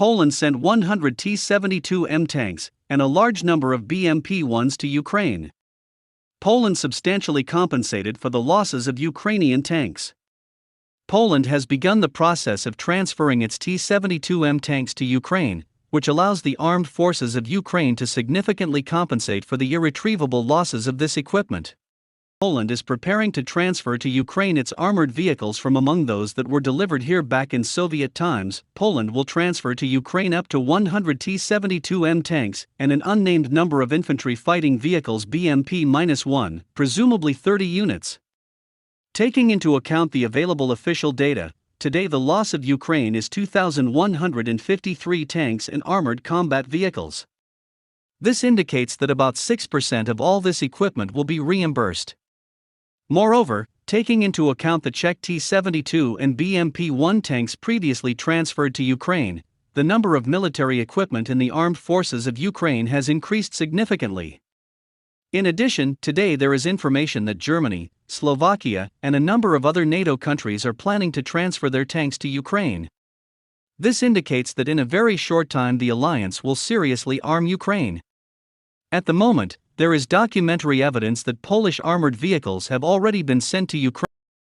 Poland sent 100 T-72M tanks and a large number of BMP-1s to Ukraine. Poland substantially compensated for the losses of Ukrainian tanks. Poland has begun the process of transferring its T-72M tanks to Ukraine, which allows the armed forces of Ukraine to significantly compensate for the irretrievable losses of this equipment. Poland is preparing to transfer to Ukraine its armored vehicles from among those that were delivered here back in Soviet times. Poland will transfer to Ukraine up to 100 T-72M tanks and an unnamed number of infantry fighting vehicles BMP-1, presumably 30 units. Taking into account the available official data, today the loss of Ukraine is 2,153 tanks and armored combat vehicles. This indicates that about 6% of all this equipment will be reimbursed. Moreover, taking into account the Czech T-72 and BMP-1 tanks previously transferred to Ukraine, the number of military equipment in the armed forces of Ukraine has increased significantly. In addition, today there is information that Germany, Slovakia, and a number of other NATO countries are planning to transfer their tanks to Ukraine. This indicates that in a very short time the alliance will seriously arm Ukraine. At the moment, there is documentary evidence that Polish armored vehicles have already been sent to Ukraine.